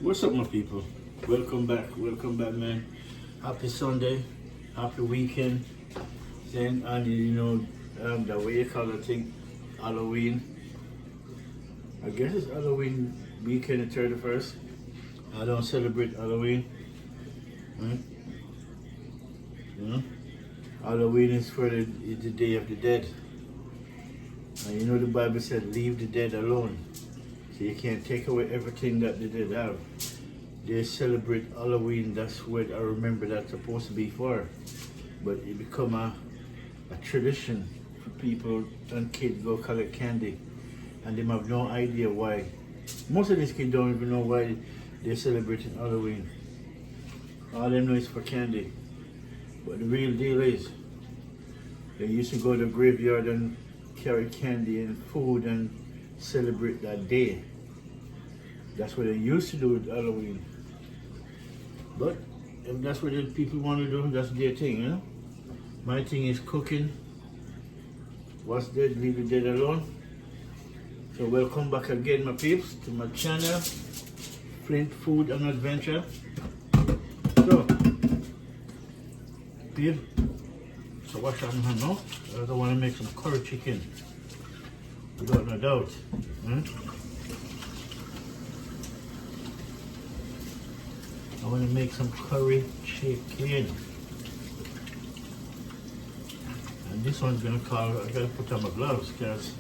What's up, my people? Welcome back, man. Happy Sunday, happy weekend. Then, and the way you call it thing, Halloween. I guess it's Halloween weekend, the 31st. I don't celebrate Halloween. Right? Halloween is the Day of the Dead. And the Bible said, leave the dead alone. So you can't take away everything that the dead have. They celebrate Halloween, that's what I remember that's supposed to be for. But it become a tradition for people and kids go collect candy. And they have no idea why. Most of these kids don't even know why they're celebrating Halloween. All they know is for candy. But the real deal is, they used to go to the graveyard and carry candy and food and celebrate that day. That's what they used to do with Halloween. But if that's what the people want to do, that's their thing, My thing is cooking. What's dead, leave the dead alone. So welcome back again, my peeps, to my channel, Flint Food and Adventure. So, peeps, so wash that in hand now. I don't want to make some curry chicken, without no doubt. I want to make some curry chicken. And this one's going to call, I got to put on my gloves because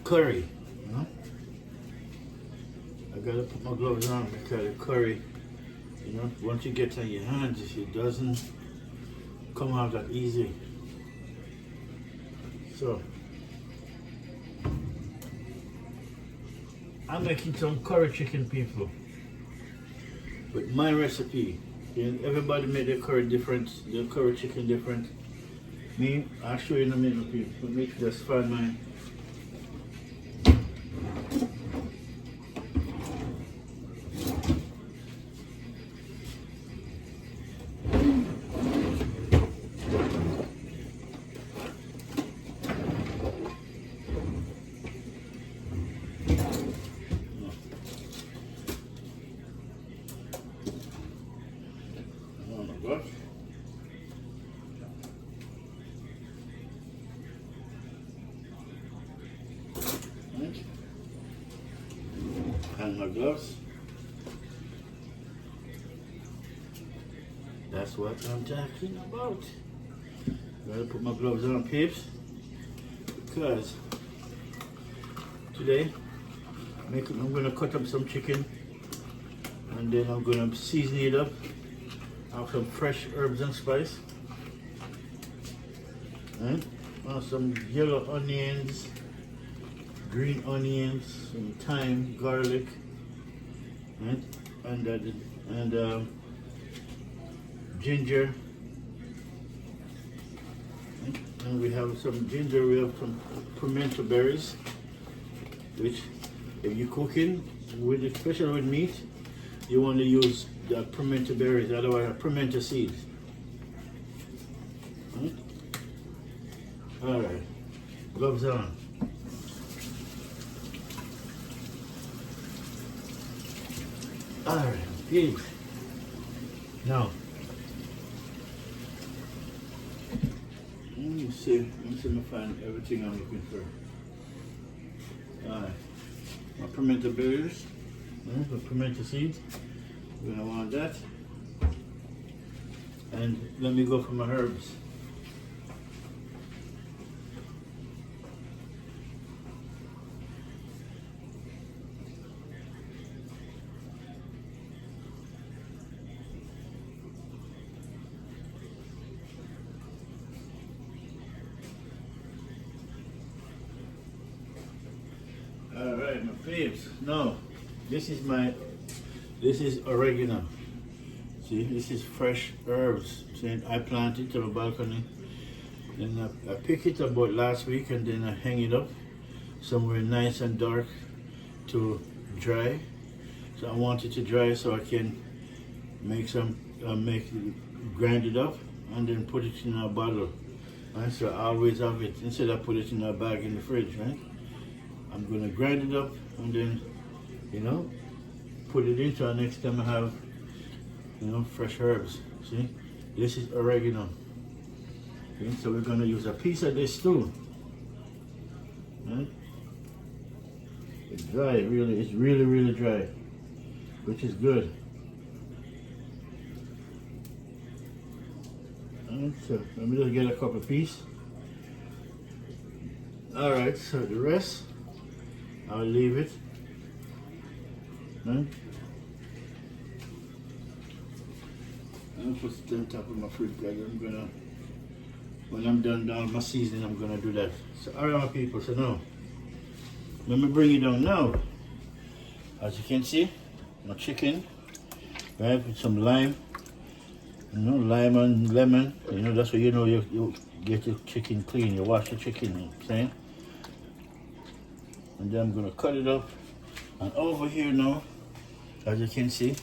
curry, I got to put my gloves on because the curry, once you get on your hands, it doesn't come out that easy. So, I'm making some curry chicken, people. With my recipe. Everybody make their curry different, their curry chicken different. Me, I'll show you in a minute, people. Let me just find mine. And my gloves. That's what I'm talking about. Gotta put my gloves on, peeps, because today I'm gonna cut up some chicken and then I'm gonna season it up. I have some fresh herbs and spice. And some yellow onions, green onions, some thyme, garlic, right? and ginger. Right? And we have some ginger. We have some pimento berries, which, if you're cooking with, especially with meat, you want to use the pimento berries, otherwise pimento seeds. Right? All right, gloves on. Alright, peeps. Now, let me see if I find everything I'm looking for. Alright, my pimento berries, the pimento seeds. We're gonna want that. And let me go for my herbs. Alright, my peeps. Now, this is oregano. See, this is fresh herbs. See, I planted it on the balcony. Then I picked it about last week and then I hang it up somewhere nice and dark to dry. So I want it to dry so I can make grind it up and then put it in a bottle. Right? So I always have it, instead I put it in a bag in the fridge, right? I'm gonna grind it up and then, put it into, and next time I have, you know, fresh herbs. See, this is oregano. Okay, so we're gonna use a piece of this too. Right? It's dry, really. It's really, really dry, which is good. Right, so let me just get a couple piece. All right, so the rest I'll leave it. Right? I'll put it on top of my fridge because I'm gonna, when I'm done down my seasoning, I'm gonna do that. So all right, my people. So now, let me bring it down now. As you can see, my chicken, right, with some lime. You know, lime and lemon. You know, that's what you know you get your chicken clean. You wash the chicken, you know what I'm saying? And then I'm gonna cut it up. And over here now, as you can see,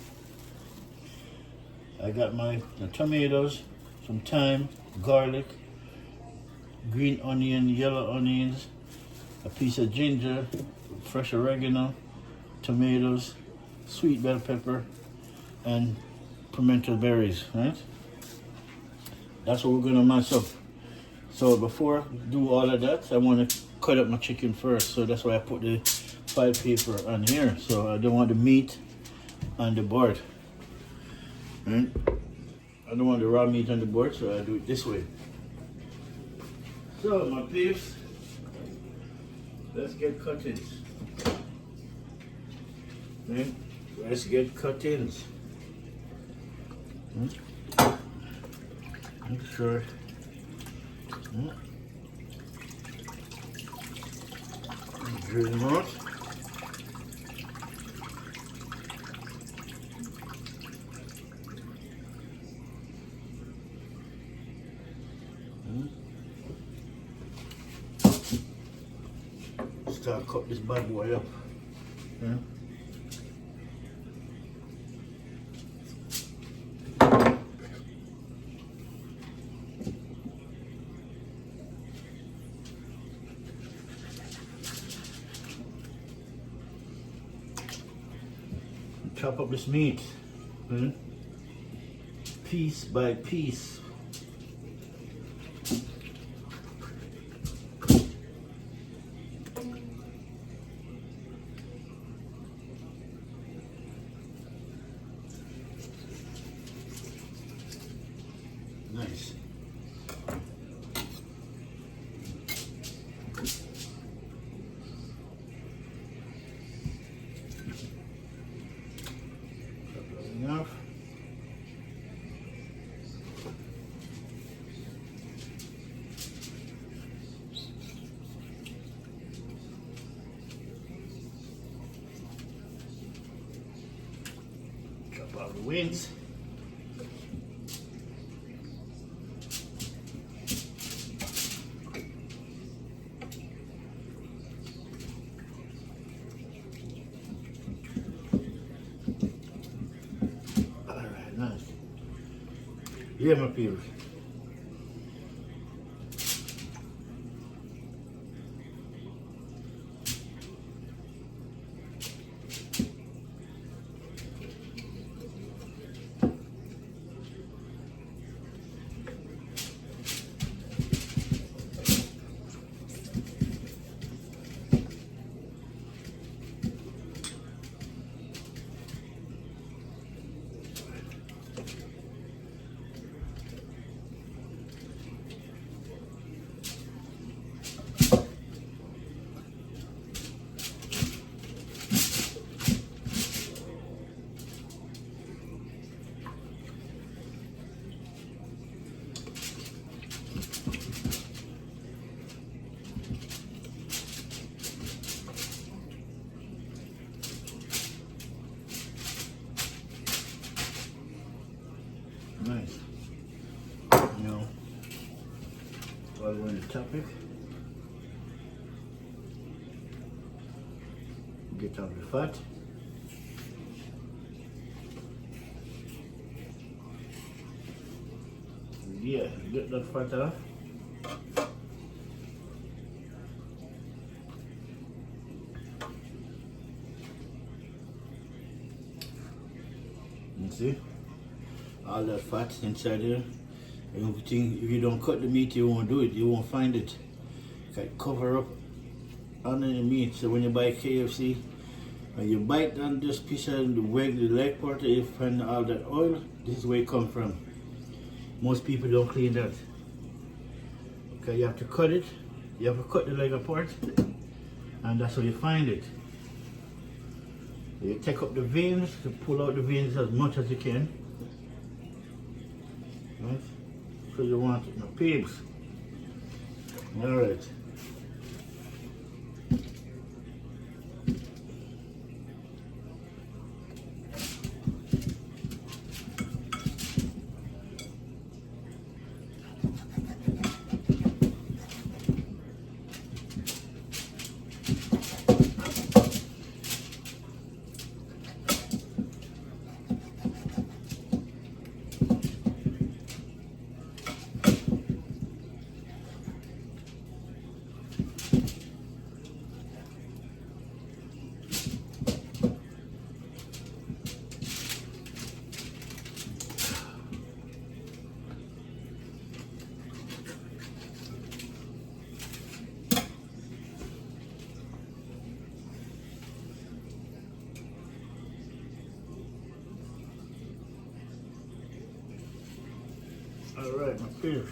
I got my tomatoes, some thyme, garlic, green onion, yellow onions, a piece of ginger, fresh oregano, tomatoes, sweet bell pepper, and pimento berries, right? That's what we're gonna mash up. So before I do all of that, I want to cut up my chicken first. So that's why I put the file paper on here. So I don't want the meat on the board. Right? I don't want the raw meat on the board, so I do it this way. So my peeps, let's get cuttings. Right? Let's get cuttings. Make sure. Drill them out. Start cut this bad boy up. Yeah. Chop up this meat, piece by piece. Nice. Enough. Chop out the wings. Yeah, my peers. Nice. You know, while we're on the topic, get out the fat. Yeah, get that fat off. You see? All that fat inside there. Everything, if you don't cut the meat, you won't do it. You won't find it. Like cover up under the meat. So when you buy KFC, when you bite on this piece of the leg part, you find all that oil. This is where it comes from. Most people don't clean that. Okay, you have to cut it. You have to cut the leg apart, and that's how you find it. You take up the veins, to pull out the veins as much as you can. Right? So you want it, no pigs. All right. All right, my fish.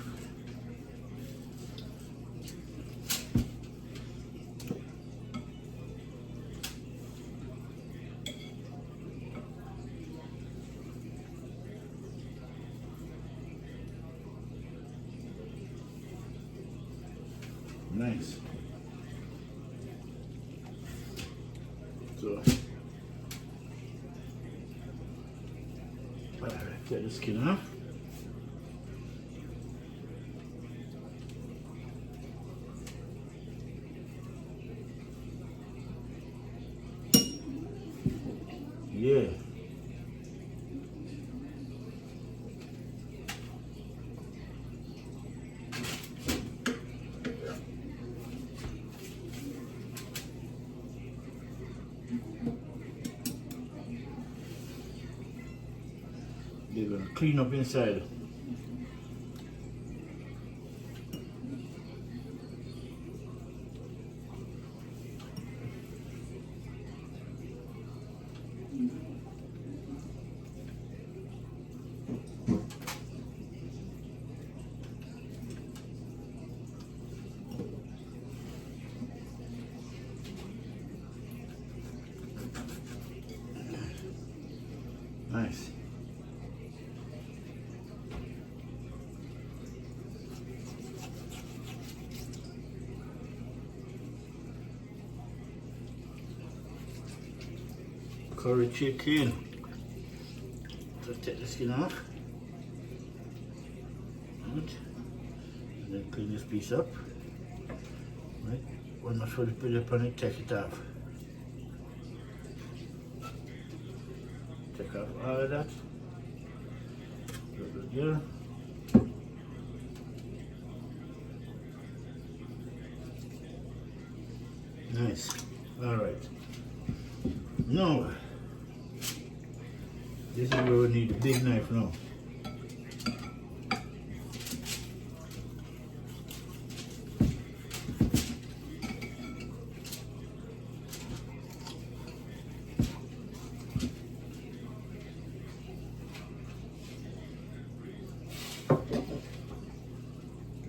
Nice. So, all right, get the skin off. Yeah. They're gonna clean up inside. Nice. Curry chicken. Just take the skin off. Right. And then clean this piece up. Right. When I put it upon it, take it off. Take off all of that. Yeah. Nice. All right. Now, this is where we need a big knife now.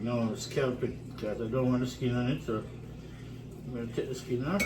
Now scalp it because I don't want the skin on it, so I'm going to take the skin off.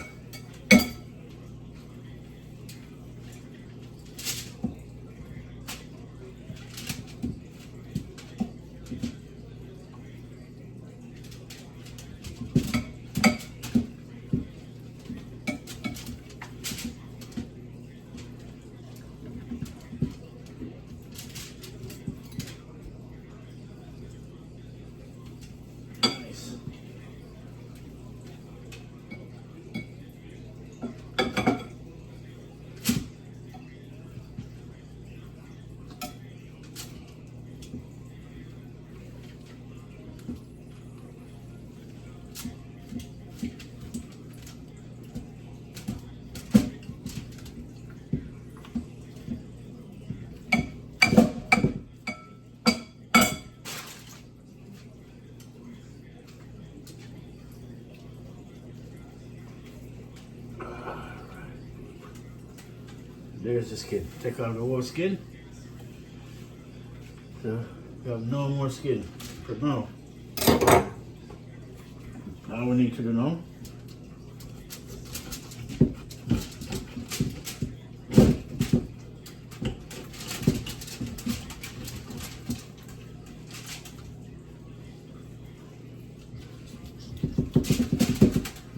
There's the skin. Take off the whole skin. So you have no more skin for now. Now we need to do now.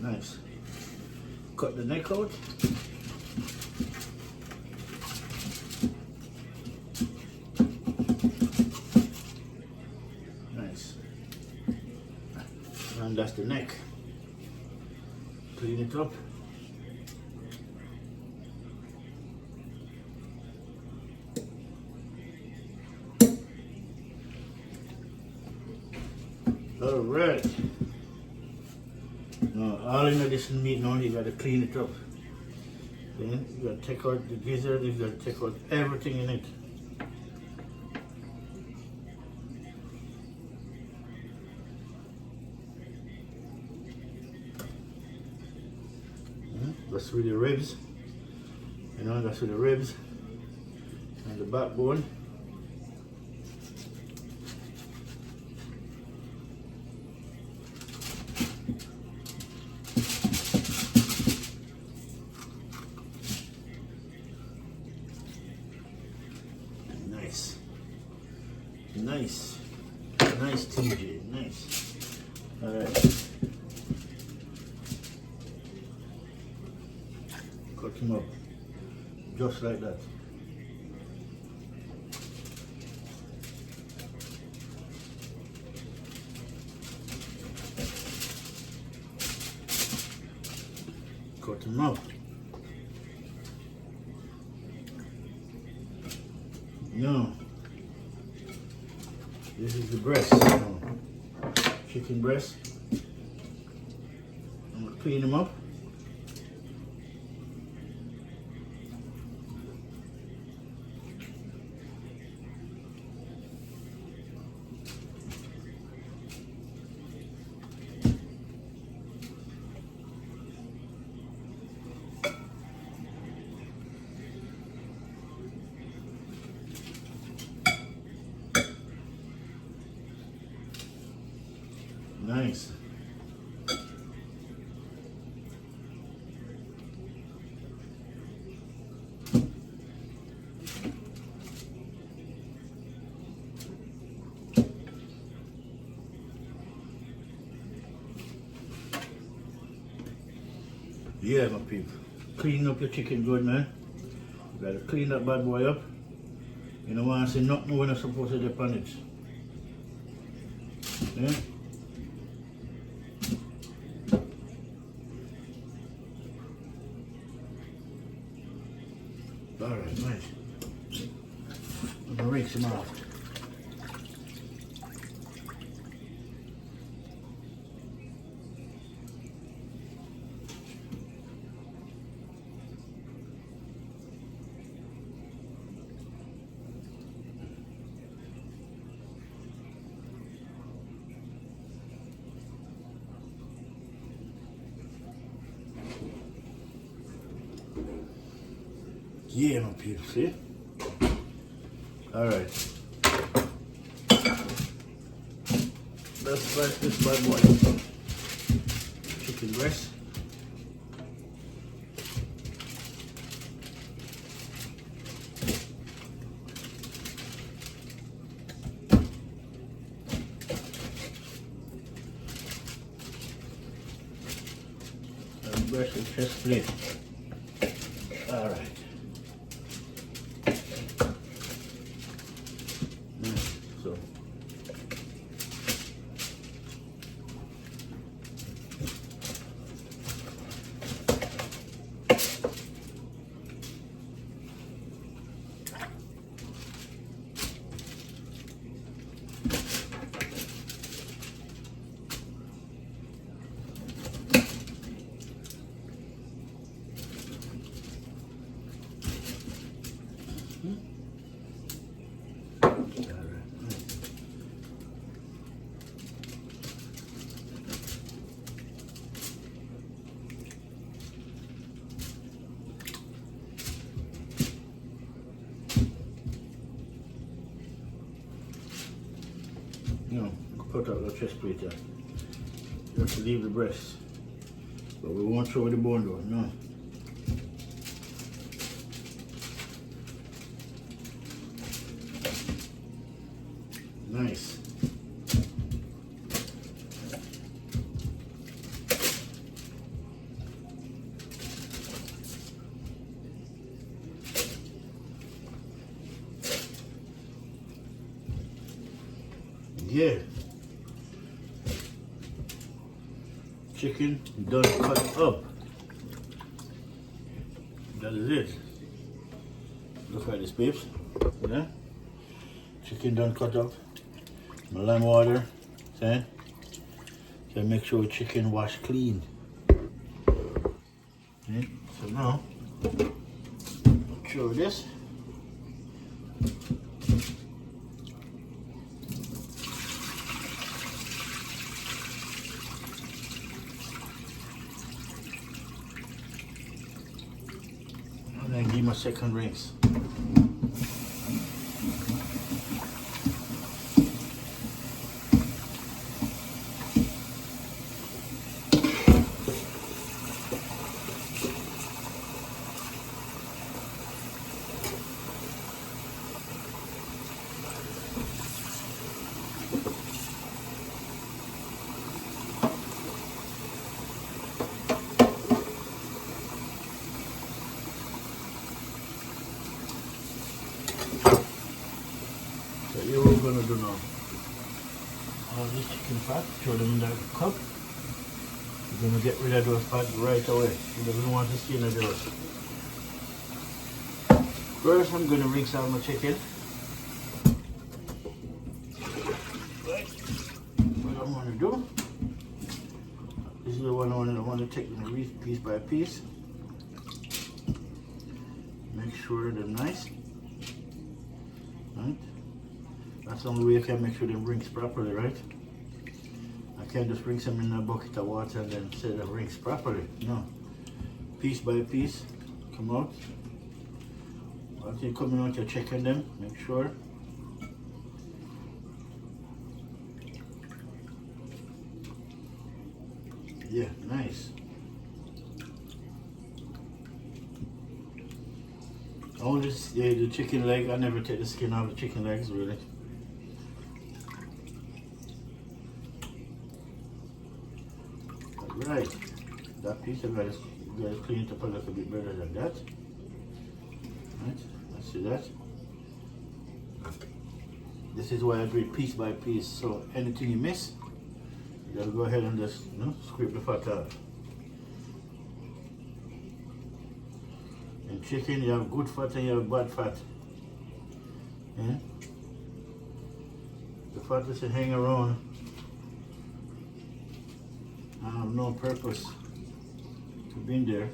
Nice. Cut the neck out. Nice. And that's the neck. Clean it up. All right. Now, all in this meat now, you gotta clean it up. Then you gotta take out the gizzard, you gotta take out everything in it. That's with the ribs. You know, that's with the ribs and the backbone. Nice. Nice. Nice, TJ. Nice. All right. Cut him up. Just like that. Cut him up. No. This is the breast. No. Chicken breast. I'm gonna clean them up. Nice. Yeah, my people. Clean up your chicken good, man. You gotta clean that bad boy up. You don't want to see nothing when you're supposed to dip on it. Yeah? Alright, nice. I'm gonna rinse them off. Yeah, my people, see? Alright. Let's slice this bad boy. Chicken breast. And breast and chest plate. Alright. So cut out the chest plate here. Just leave the breast. But we won't throw the bone though, no. Nice. Yeah. Chicken done cut up. That is it. Look at this, babes. Yeah. Chicken done cut up. My lime water. See? So make sure chicken wash clean. Okay. So now, show this. And then give my second rinse. So here we're gonna do now. All this chicken fat, throw them in the cup. We're gonna get rid of those fat right away. We don't want to skin of those. First I'm gonna rinse out my chicken. Right. What I'm gonna do, this is the one I want to take piece by piece. Make sure they're nice. Right. That's the only way I can make sure they rinse properly, right? I can't just rinse them in a bucket of water and then say they rinse properly. No. Piece by piece, come out. After you're coming out, you're checking them, make sure. Yeah, nice. All this, the chicken leg, I never take the skin off the chicken legs, really. Right, that piece of guys clean it up a little bit better than that. Right, let's see that. This is why I do it piece by piece. So anything you miss, you gotta go ahead and just scrape the fat out. In chicken, you have good fat and you have bad fat. Yeah? The fat that you hang around have no purpose to be in there.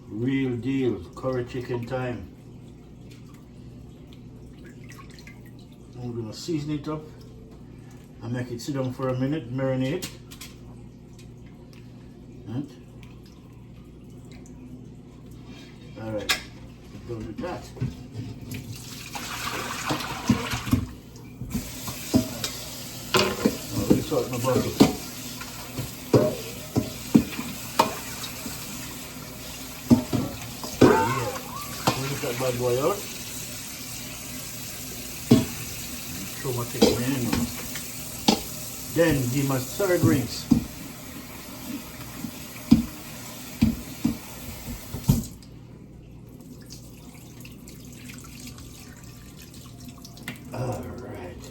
Real deal, curry chicken time. I'm gonna season it up and make it sit down for a minute, marinate. Right? Alright, we're done with that. Now rinse out my bucket. Yeah, rinse that bad boy out. Throw my chicken in now. Then give my third rinse. Alright.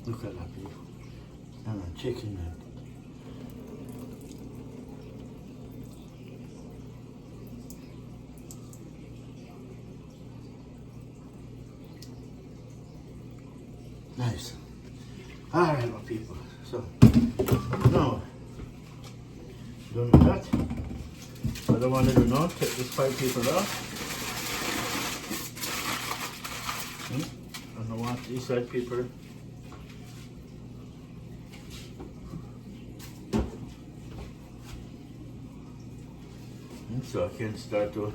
Look at that beautiful. And a chicken there. Nice. Alright, my people. So, now, done with that. What I want to do now, take this pipe paper off. And I want this side paper. And so I can start to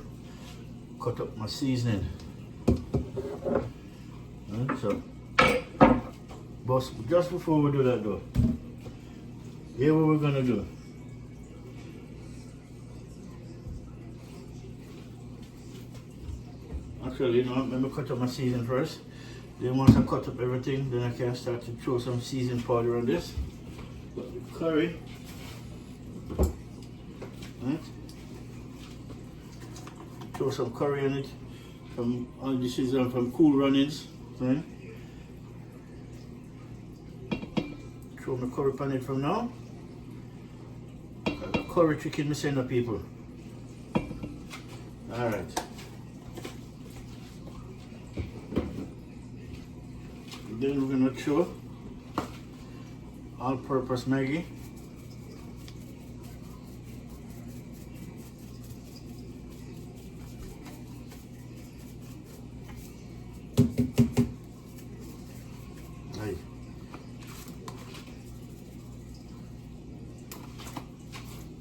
cut up my seasoning. And so, But just before we do that though, here what we're gonna do. Actually, you know, let me cut up my season first. Then once I cut up everything, then I can start to throw some seasoning powder on this. But the curry, right? Throw some curry in it. This is from Cool Runnings, right? Throw my curry pan it from now. Curry chicken me send the people. Alright. Then we're gonna throw all-purpose Maggi. Right.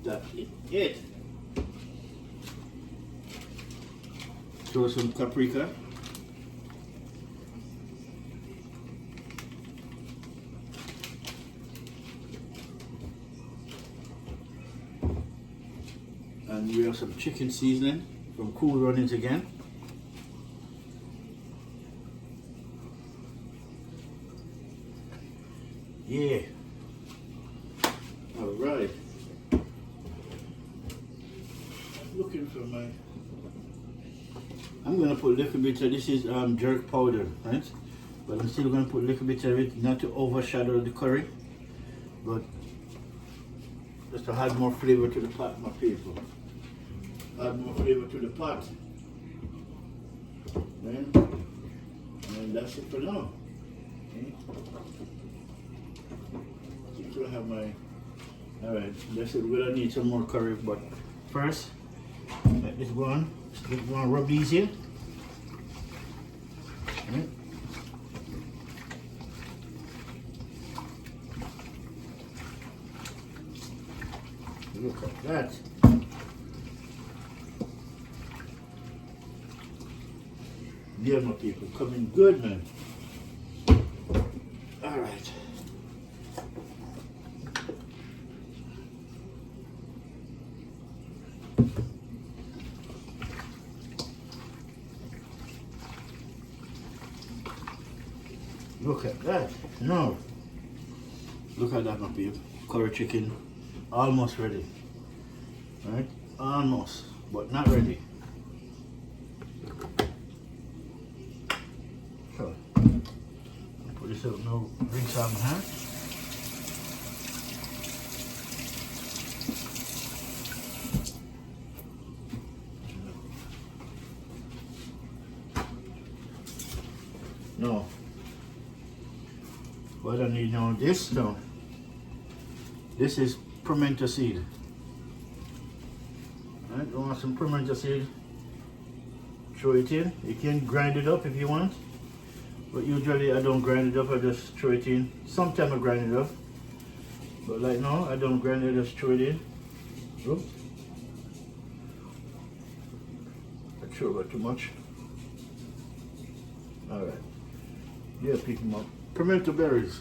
That's it. Throw some paprika. And we have some chicken seasoning from Cool Runnings again. Yeah. All right. Looking for my. I'm gonna put a little bit of this is jerk powder, right? But I'm still gonna put a little bit of it, not to overshadow the curry, but just to add more flavor to the pot, my people. Add more flavor to the pot. And that's it for now. Okay. So I have my. All right, that's it. We're gonna need some more curry, but first, let this go on. Just want to rub these in. Right. Look at that. Yeah, my people, coming good, man. All right. Look at that. No. Look at that, my people. Curry chicken, almost ready. Right? Almost, but not ready. So, put this out now, rinse out my hand. No. What I need now, this now. This is pimento seed. Right, you want some pimento seed? Throw it in. You can grind it up if you want. But usually I don't grind it up, I just throw it in. Sometimes I grind it up. But like now, I don't grind it, I just throw it in. Oops. I threw about too much. Alright. Yeah, pick them up. Pimento berries.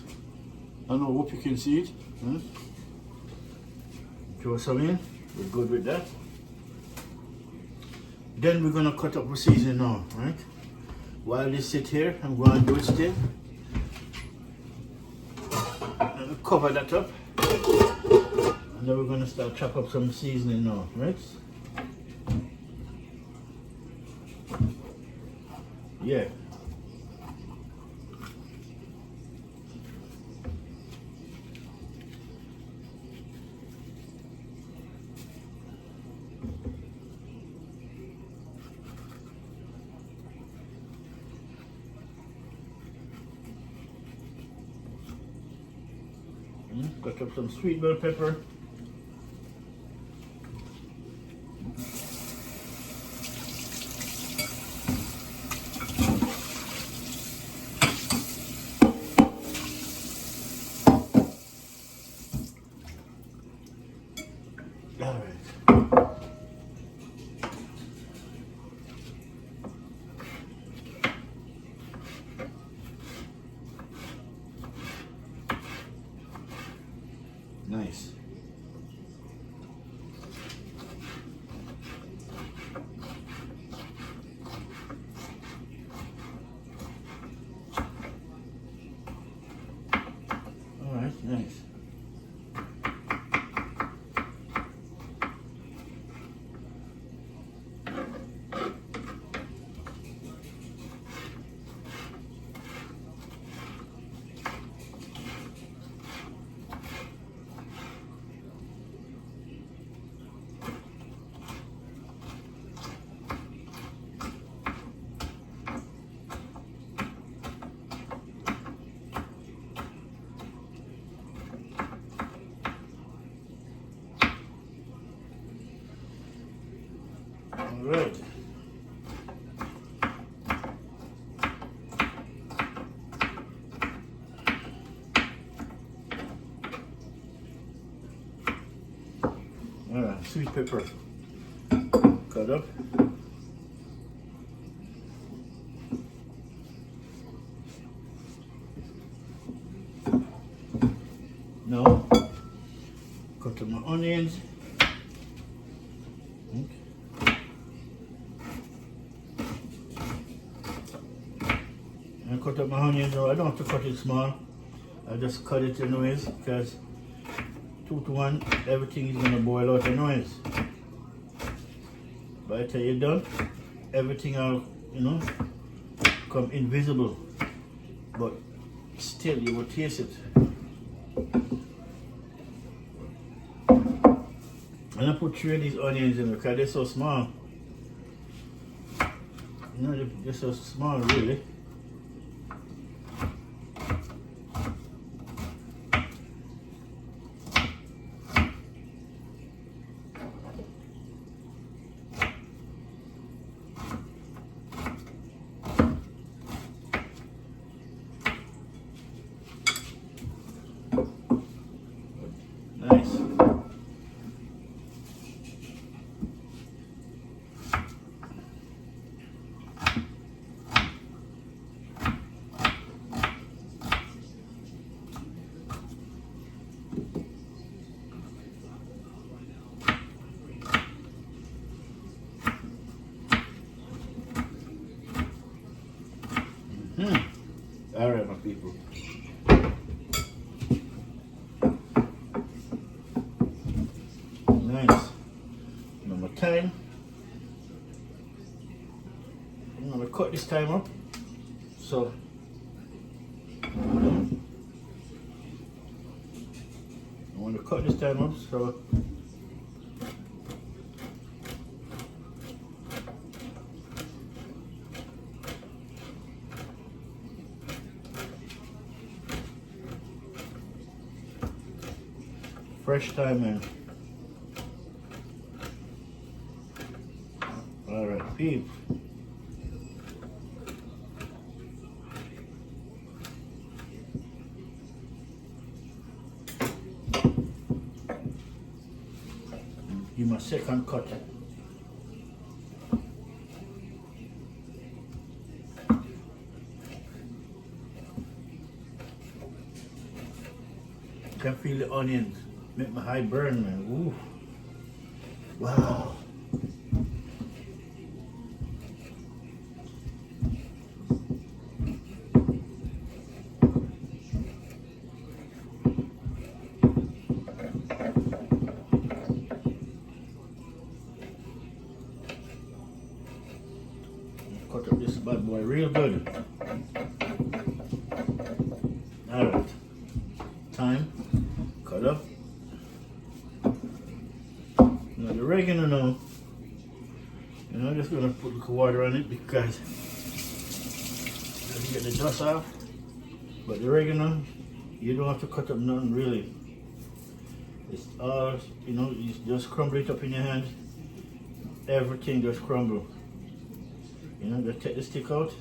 I don't know, hope you can see it. Huh? Throw some in. We're good with that. Then we're gonna cut up the seasoning now, right? While this sit here, I'm going to do it still. And cover that up. And then we're gonna start chop up some seasoning now, right? Yeah. Cut up some sweet bell pepper. All right. All right. All right, sweet pepper. Cut up. Now, cut up my onions. I cut up my onions. Now I don't have to cut it small. I just cut it anyways because 2 to 1, everything is gonna boil out anyways. By the time you're done, everything will, come invisible. But still, you will taste it. And I put 3 of these onions in because they're so small. They're so small, really. Nice. All right, my people. Nice. Number time. I'm gonna cut this time up. So I want to cut this time up. So fresh time in. All right, peeps. Give my second cut. Can feel the onions. Make my eye burn, man. Ooh. Wow. Cut up this bad boy real good. Alright. Time. Cut up. Now the oregano now. I'm just gonna put the water on it because to get the dust off. But the oregano, you don't have to cut up nothing really. It's all, you just crumble it up in your hand. Everything just crumble. Just take the stick out.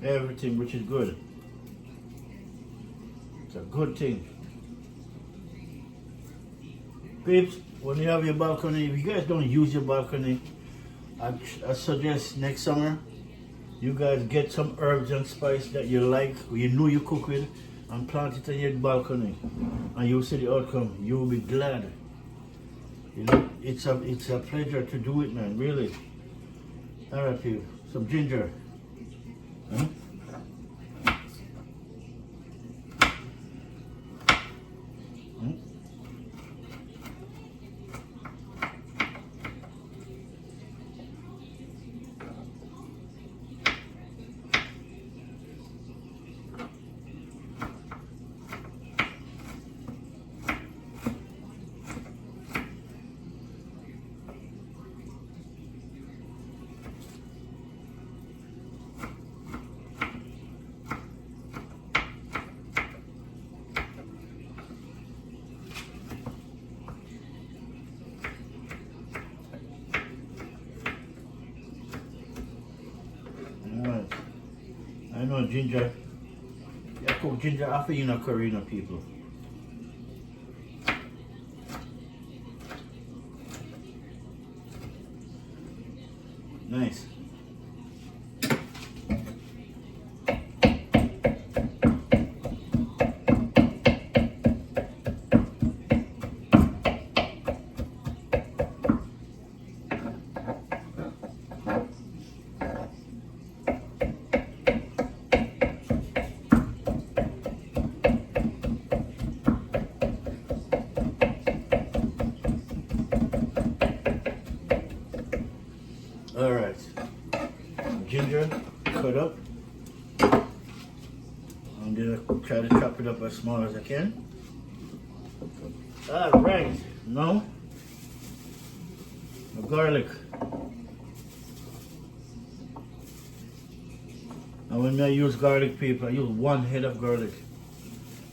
Everything, which is good. It's a good thing. Peeps, when you have your balcony, if you guys don't use your balcony, I suggest next summer, you guys get some herbs and spice that you like, or you cook with, and plant it on your balcony. And you'll see the outcome. You'll be glad. It's a pleasure to do it, man, really. All right, people, some ginger. Huh? know, ginger. You cook ginger after you know curry, you know, people. Nice. All right, ginger cut up, and then I try to chop it up as small as I can. All right, now the garlic. And when I use garlic paper, I use 1 head of garlic,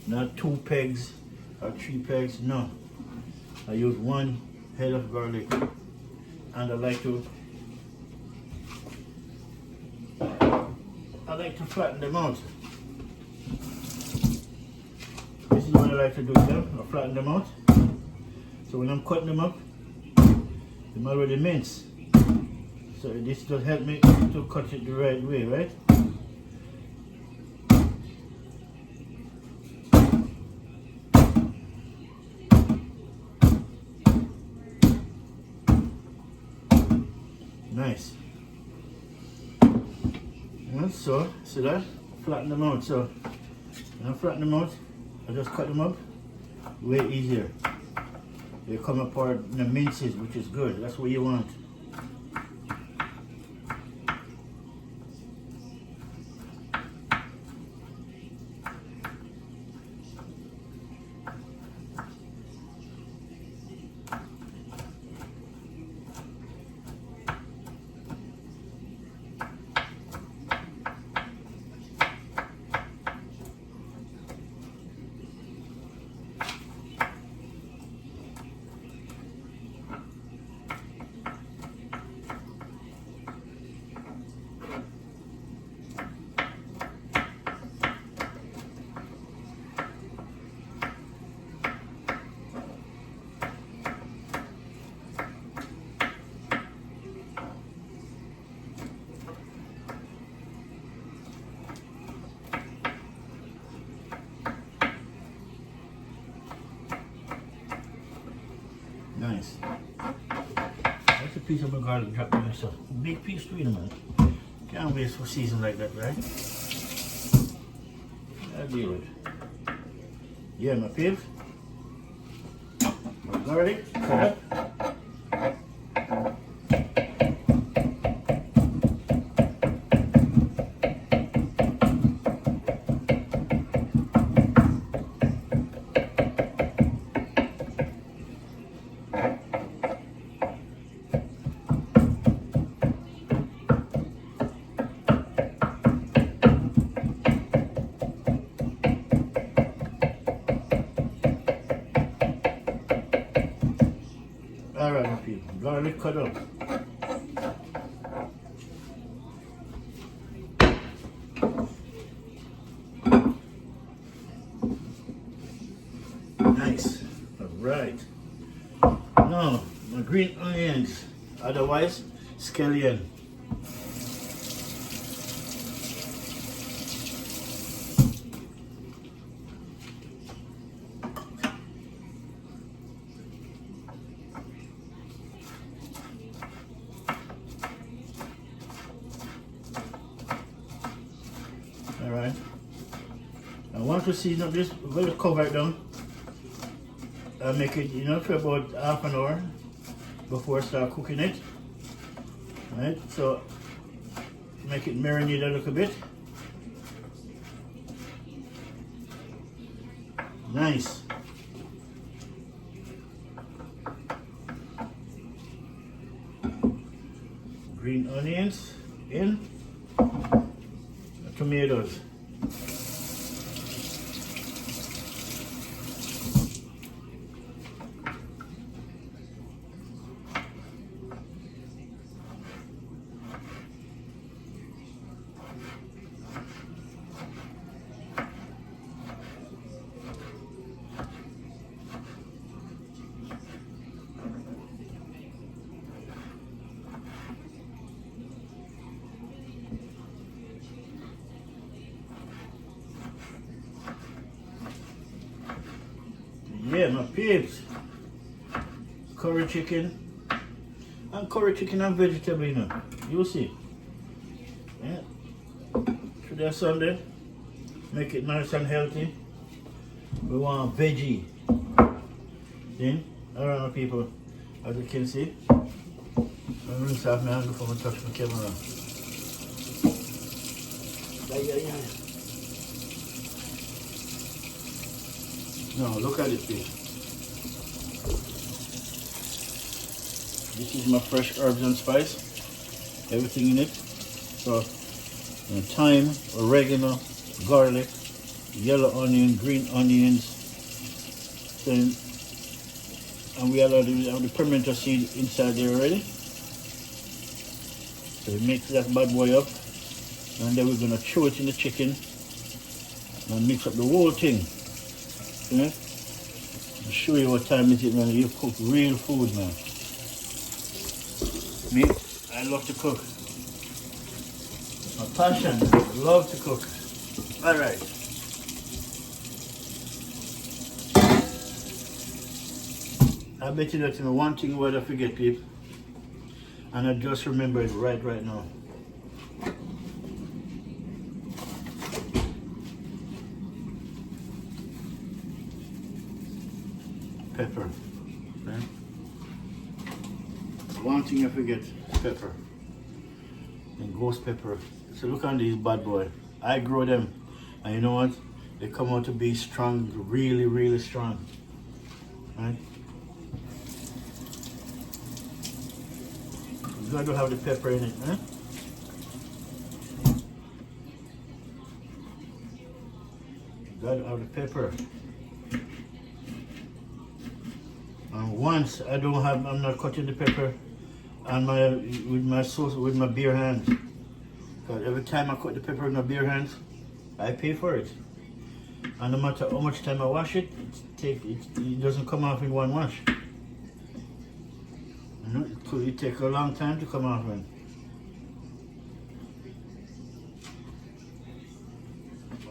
not 2 pegs or 3 pegs. No, I use 1 head of garlic, and I like to flatten them out. This is what I like to do with them. I flatten them out. So when I'm cutting them up, I'm already minced. So this does help me to cut it the right way, right? Nice. And so, see that? Flatten them out. So when I flatten them out, I just cut them up way easier. They come apart in the minces, which is good. That's what you want. Nice. That's a piece of my garlic dropped in there, so big piece too, man. Can't waste for season like that, right? I'll deal with it. Yeah, my peas, my garlic, cut up. Alright, my people, garlic cut up. Nice. Alright. Now, my green onions, otherwise scallion. Alright. I want to season this, we're going to cover it down. I'll make it, for about half an hour before I start cooking it. Right, so make it marinate a little bit. Nice. Green onions in, tomatoes. Yeah, my peeps. Curry chicken. And curry chicken and vegetable, you know. You'll see. Yeah. Today Sunday. Make it nice and healthy. We want veggie. See? Alright, people. As you can see. I'm rinse off my hand before I touch my camera. Yeah. No, look at it, please. This is my fresh herbs and spice. Everything in it. So, thyme, oregano, garlic, yellow onion, green onions. Then, and we have the pimento seed inside there already. So we mix that bad boy up. And then we're going to throw it in the chicken and mix up the whole thing. Yeah? I'll show you what time it is, man. You cook real food, man. Me, I love to cook. My passion, I love to cook. Alright. I bet you that's one thing what I forget, people. And I just remember it right now. Pepper. Right? One thing I forget, pepper. And ghost pepper. So look on these bad boy. I grow them. And you know what? They come out to be strong, really strong. Right? You got to have the pepper in it, eh? You got to have the pepper. And once I'm not cutting the pepper and with my sauce with my bare hands. Because every time I cut the pepper with my bare hands, I pay for it. And no matter how much time I wash it, it doesn't come off in one wash. You know, it takes a long time to come off in.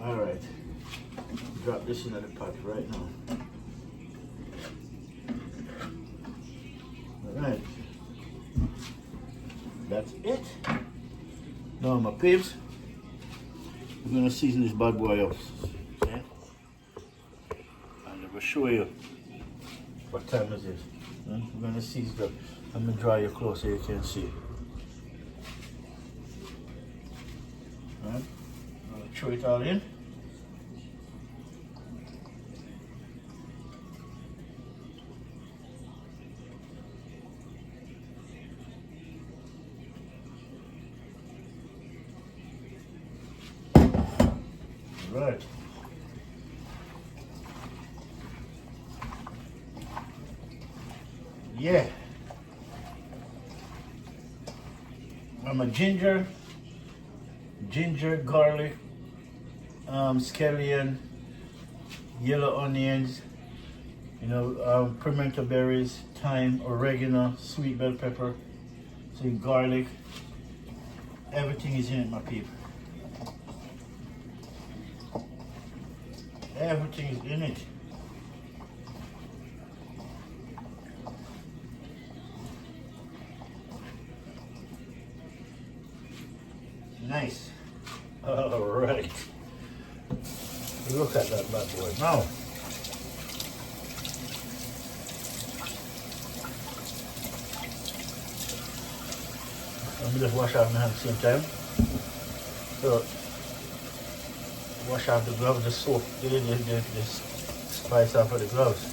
Alright. Drop this into the pot right now. Alright. That's it. Now my peeps, we're gonna season this bad boy up. Okay? And I will show you what time is it. We're gonna season it up. I'm gonna draw you close so you can see. Alright. I'm gonna throw it all in. Right. Yeah. I'm a ginger, garlic, scallion, yellow onions, pimento berries, thyme, oregano, sweet bell pepper, some garlic. Everything is in it, my people. Everything is in it. Nice. All right. Look at that bad boy. Now, let me just wash off my hands at the same time. So, wash off the gloves, the soap, the spice off of the gloves.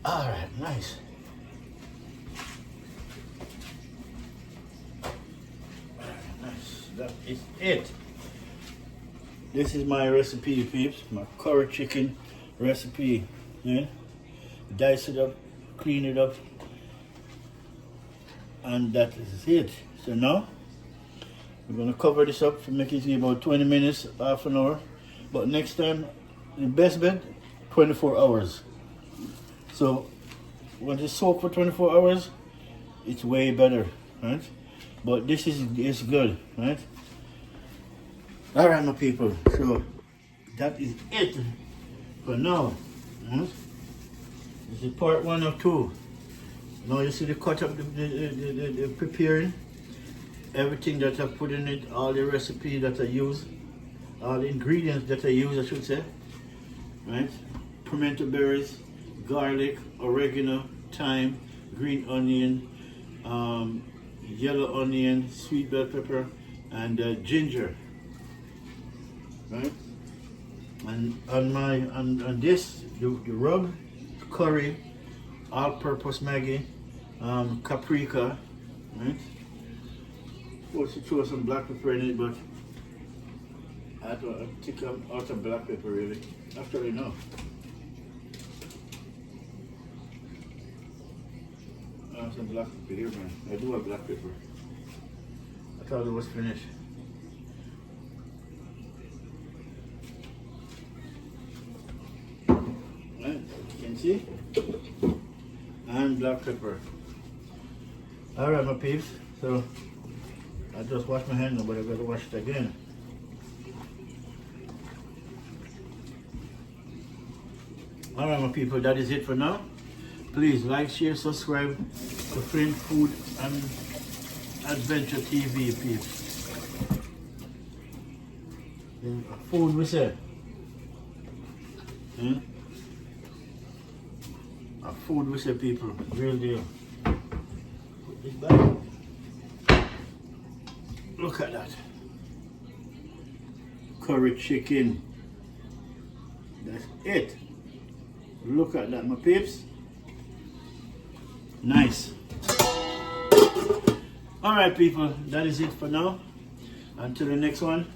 Alright, nice. Nice. That is it. This is my recipe, peeps. My curry chicken recipe. Yeah? Dice it up, clean it up, and that is it. So now we're going to cover this up to make it in about 20 minutes, half an hour. But next time, the best bet, 24 hours. So once it's soaked for 24 hours, it's way better. right? But this is good, right? All right, my people. So that is it for now. Right? This is part 1 of 2. Now you see the cut up, the preparing, everything that I put in it, all the recipe that I use, all the ingredients that I use, I should say, right? Pimento berries, garlic, oregano, thyme, green onion, yellow onion, sweet bell pepper, and ginger, right? And on this, the rub, curry, all-purpose Maggi, paprika, right? Supposed to throw some black pepper in it, but I think I'm out of black pepper really. Actually, no. I have some black pepper here, man. I do have black pepper. I thought it was finished. Right, you can see? And black pepper. Alright, my peeps. So, I just washed my hand now, but I gotta wash it again. Alright, my people, that is it for now. Please like, share, subscribe to Flint Food and Adventure TV, peeps. Food we say. Food we say, people. Real deal. Put this back. Look at that. Curry chicken. That's it. Look at that, my peeps. Nice. Alright, people, that is it for now. Until the next one,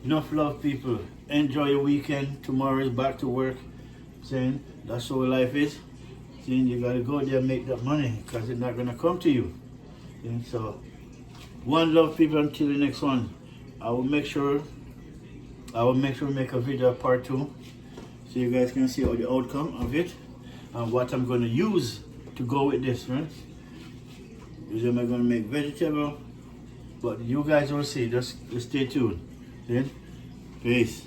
enough love, people. Enjoy your weekend. Tomorrow is back to work. Saying that's how life is. Saying you gotta go there and make that money because it's not gonna come to you. And so, one love, people. Until the next one, I will make sure make a video part 2, so you guys can see all the outcome of it and what I'm gonna use to go with this, right? Usually I'm gonna make vegetable, but you guys will see. Just stay tuned. Then, peace.